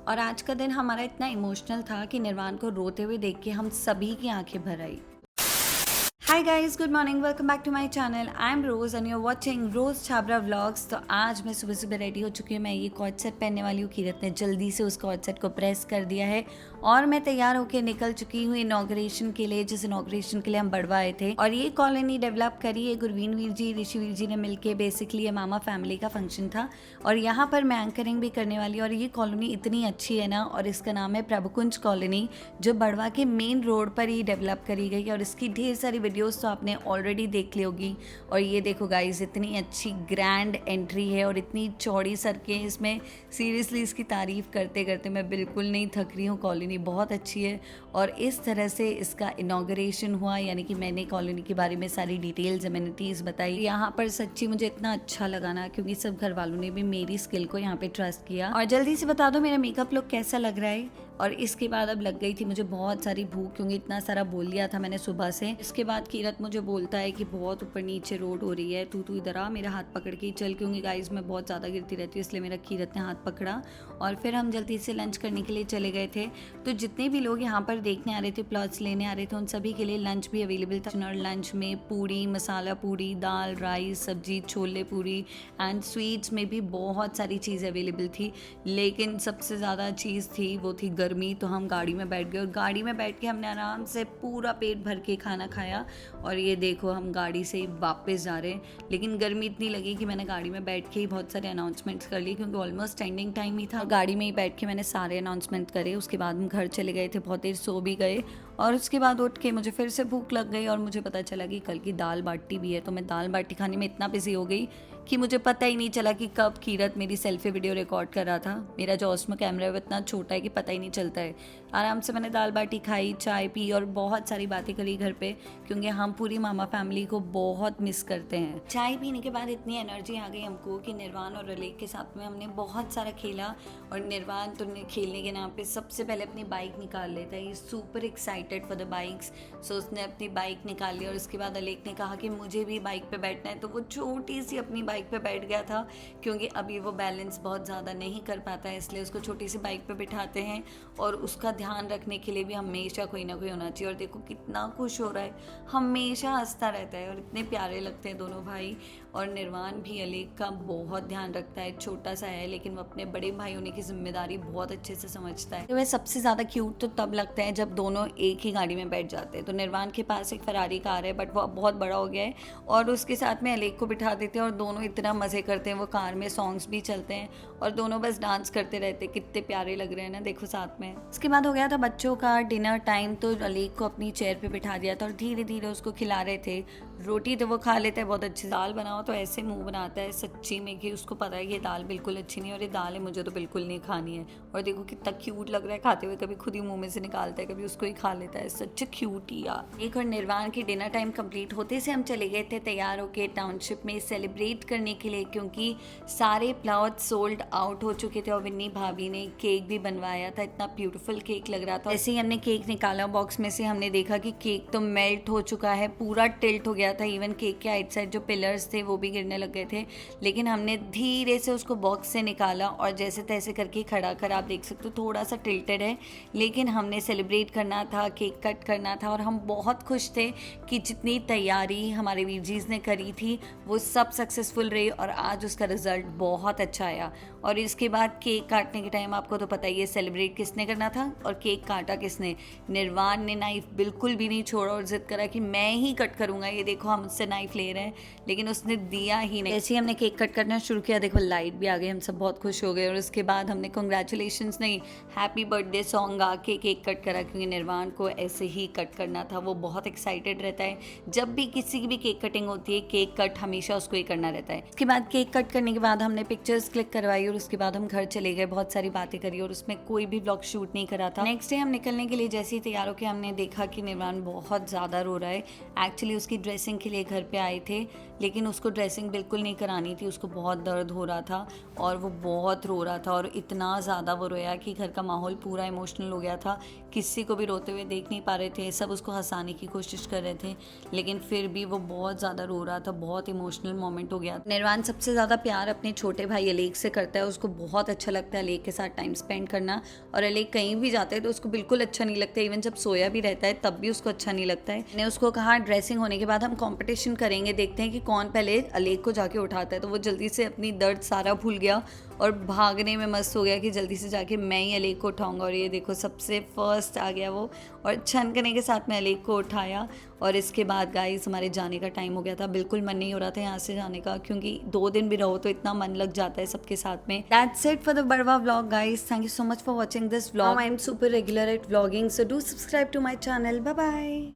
और आज का दिन हमारा इतना इमोशनल था कि निर्वाण को रोते हुए देख के हम सभी की आंखें भर आई। Hi guys, good morning, welcome back to my channel. I am Rose and you are watching Rose Chhabra vlogs. तो आज मैं सुबह सुबह रेडी हो चुकी हूँ। मैं ये कॉर्ड सेट पहनने वाली हूँ। कीरत ने जल्दी से उस कॉर्ड सेट को प्रेस कर दिया है और मैं तैयार होकर निकल चुकी हूँ इनॉग्रेशन के लिए, जिस इनॉग्रेशन के लिए हम बढ़वा आए थे। और ये कॉलोनी डेवलप करी है गुरवीन वीर जी, ऋषिवीर जी ने मिलकर। बेसिकली ये मामा फैमिली का फंक्शन था और यहाँ पर मैं एंकरिंग भी करने वाली। और ये कॉलोनी इतनी अच्छी है ना, और इसका नाम है प्रभुकुंज कॉलोनी, जो बढ़वा के मेन रोड पर ही डेवलप करी गई है। और इसकी ढेर सारी वीडियोस तो आपने ऑलरेडी देख ली होगी। और ये देखो गाइस, इतनी अच्छी ग्रैंड एंट्री है और इतनी चौड़ी सड़कें इसमें। सीरियसली इसकी तारीफ़ करते करते मैं बिल्कुल नहीं थक रही हूँ। कॉलोनी बहुत अच्छी है और इस तरह से इसका इनॉग्रेशन हुआ, यानी कि मैंने कॉलोनी के बारे में सारी डिटेल्स, एमिनिटीज़ बताई। यहाँ पर सच्ची मुझे इतना अच्छा लगा ना, क्योंकि सब घर वालों ने भी मेरी स्किल को यहाँ पे ट्रस्ट किया। और जल्दी से बता दो मेरा मेकअप लुक कैसा लग रहा है। और इसके बाद अब लग गई थी मुझे बहुत सारी भूख, क्योंकि इतना सारा बोल लिया था मैंने सुबह से। इसके बाद कीरत मुझे बोलता है कि बहुत ऊपर नीचे रोड हो रही है, तू इधर आ, मेरा हाथ पकड़ के चल, क्योंकि गाइस मैं बहुत ज़्यादा गिरती रहती हूँ, इसलिए मेरा कीरत ने हाथ पकड़ा। और फिर हम जल्दी से लंच करने के लिए चले गए थे। तो जितने भी लोग यहाँ पर देखने आ रहे थे, प्लॉट्स लेने आ रहे थे, उन सभी के लिए लंच भी अवेलेबल था। और लंच में पूड़ी, मसाला पूड़ी, दाल, राइस, सब्जी, छोले पूरी एंड स्वीट्स में भी बहुत सारी चीज़ें अवेलेबल थी। लेकिन सबसे ज़्यादा चीज़ थी वो थी गर्मी। तो हम गाड़ी में बैठ गए और गाड़ी में बैठ के हमने आराम से पूरा पेट भर के खाना खाया। और ये देखो हम गाड़ी से ही वापस जा रहे हैं। लेकिन गर्मी इतनी लगी कि मैंने गाड़ी में बैठ के ही बहुत सारे अनाउंसमेंट्स कर लिए, क्योंकि ऑलमोस्ट एंडिंग टाइम ही था। गाड़ी में ही बैठ के मैंने सारे अनाउंसमेंट करे। उसके बाद हम घर चले गए थे, बहुत देर सो भी गए। और उसके बाद उठ के मुझे फिर से भूख लग गई और मुझे पता चला कि कल की दाल बाटी भी है। तो मैं दाल बाटी खाने में इतना बिजी हो गई कि मुझे पता ही नहीं चला कि कब कीरत मेरी सेल्फी वीडियो रिकॉर्ड कर रहा था। मेरा जो ऑस्मो कैमरा है वो इतना छोटा है कि पता ही नहीं चलता है। आराम से मैंने दाल बाटी खाई, चाय पी और बहुत सारी बातें करी घर पे, क्योंकि हम पूरी मामा फैमिली को बहुत मिस करते हैं। चाय पीने के बाद इतनी एनर्जी आ गई हमको कि निर्वाण और अलेक के साथ में हमने बहुत सारा खेला। और निर्वाण तो खेलने के नाम पे सबसे पहले अपनी बाइक निकाल लेता है। ये super excited for the bikes. So उसने अपनी बाइक निकाल ली और उसके बाद अलेक ने कहा कि मुझे भी बाइक पे बैठना है। तो वो छोटी सी अपनी बाइक पे बैठ गया था, क्योंकि अभी वो बैलेंस बहुत ज़्यादा नहीं कर पाता है, इसलिए उसको छोटी सी बाइक पे बिठाते हैं। और उसका ध्यान रखने के लिए भी हमेशा कोई ना कोई होना चाहिए। और देखो कितना खुश हो रहा है, हमेशा हंसता रहता है और इतने प्यारे लगते हैं दोनों भाई। और निर्वाण भी अलेक का बहुत ध्यान रखता है। छोटा सा है लेकिन वो अपने बड़े भाई होने की जिम्मेदारी बहुत अच्छे से समझता है। तो वह सबसे ज़्यादा क्यूट तो तब लगता है जब दोनों एक ही गाड़ी में बैठ जाते हैं। तो निर्वाण के पास एक फरारी कार है, बट वो अब बहुत बड़ा हो गया है और उसके साथ में अलेक को बिठा देते हैं और दोनों इतना मज़े करते हैं। वो कार में सॉन्ग्स भी चलते हैं और दोनों बस डांस करते रहते हैं। कितने प्यारे लग रहे हैं ना, देखो साथ में। उसके बाद हो गया था बच्चों का डिनर टाइम। तो अलेक को अपनी चेयर पे बिठा दिया था और धीरे धीरे उसको खिला रहे थे। रोटी तो वो खा लेता है बहुत अच्छी। दाल बनाओ तो ऐसे मुंह बनाता है सच्ची में कि उसको पता है कि ये दाल बिल्कुल अच्छी नहीं है और ये दाल है मुझे तो बिल्कुल नहीं खानी है। और देखो कितना क्यूट लग रहा है खाते हुए, कभी खुद ही मुंह में से निकालता है, कभी उसको ही खा लेता है। सच क्यूट ही यार। एक और निर्वाण की डिनर टाइम कंप्लीट होते से हम चले गए थे तैयार होके टाउनशिप में सेलिब्रेट करने के लिए, क्योंकि सारे प्लॉट सोल्ड आउट हो चुके थे। और विन्नी भाभी ने केक भी बनवाया था, इतना ब्यूटीफुल केक लग रहा था। ऐसे ही हमने केक निकाला बॉक्स में से, हमने देखा कि केक तो मेल्ट हो चुका है, पूरा टिल्ट हो गया था। इवन केक के आइट साइड जो पिलर्स थे वो भी गिरने लग गए थे। लेकिन हमने धीरे से उसको बॉक्स से निकाला और जैसे तैसे करके खड़ा कर, आप देख सकते हो थोड़ा सा टिल्टेड है, लेकिन हमने सेलिब्रेट करना था, केक कट करना था। और हम बहुत खुश थे कि जितनी तैयारी हमारे वीर जीज ने करी थी वो सब सक्सेसफुल रही और आज उसका रिजल्ट बहुत अच्छा आया। और इसके बाद केक काटने के टाइम आपको तो पता ही है सेलिब्रेट किसने करना था और केक काटा किसने। निर्वाण ने नाइफ बिल्कुल भी नहीं छोड़ा और जिद करा कि मैं ही कट करूँगा। ये देखो हम उससे नाइफ ले रहे हैं, लेकिन उसने दिया ही नहीं। जैसे ही हमने केक कट करना शुरू किया, देखो लाइट भी आ गई, हम सब बहुत खुश हो गए। और उसके बाद हमने कॉन्ग्रेचुलेशंस नहीं, हैप्पी बर्थडे सॉन्ग गा के केक कट करा, क्योंकि निर्वाण को ऐसे ही कट करना था। वो बहुत एक्साइटेड रहता है, जब भी किसी की भी केक कटिंग होती है केक कट हमेशा उसको ही करना रहता है। उसके बाद केक कट करने के बाद हमने पिक्चर्स क्लिक करवाई और उसके बाद हम घर चले गए, बहुत सारी बातें करी और उसमें कोई भी ब्लॉग शूट नहीं करा था। नेक्स्ट डे हम निकलने के लिए जैसे ही तैयार होकर हमने देखा कि निर्वाण बहुत ज़्यादा रो रहा है। एक्चुअली उसकी ड्रेसिंग के लिए घर पे आए थे, लेकिन उसको उसको ड्रेसिंग बिल्कुल नहीं करानी थी, उसको बहुत दर्द हो रहा था और वो बहुत रो रहा था और इतना ज़्यादा वो रोया कि घर का माहौल पूरा इमोशनल हो गया था। किसी को भी रोते हुए देख नहीं पा रहे थे, सब उसको हंसाने की कोशिश कर रहे थे, लेकिन फिर भी वो बहुत ज़्यादा रो रहा था। बहुत इमोशनल मोमेंट हो गया। निर्वाण सबसे ज़्यादा प्यार अपने छोटे भाई अलेक से करता है, उसको बहुत अच्छा लगता है अलेक के साथ टाइम स्पेंड करना। और अलेक कहीं भी जाता है तो उसको बिल्कुल अच्छा नहीं लगता, इवन जब सोया भी रहता है तब भी उसको अच्छा नहीं लगता है। मैंने उसको कहा ड्रेसिंग होने के बाद हम कंपटीशन करेंगे, देखते हैं कि कौन पहले अलेक को जाके उठाता है। तो वो जल्दी से अपनी दर्द सारा भूल गया और भागने में मस्त हो गया कि जल्दी से जाके मैं ही अलेक को उठाऊंगा। और ये देखो सबसे फर्स्ट आ गया वो और छनकने के साथ मैं अलेक को उठाया। और इसके बाद गाइस हमारे जाने का टाइम हो गया था। बिल्कुल मन नहीं हो रहा था यहाँ से जाने का, क्योंकि 2 दिन भी रहो तो इतना मन लग जाता है सबके साथ में। That's it for the Barwa vlog guys. Thank you so much for watching this vlog. Now I'm super regular at vlogging, so do subscribe to my channel. Bye bye.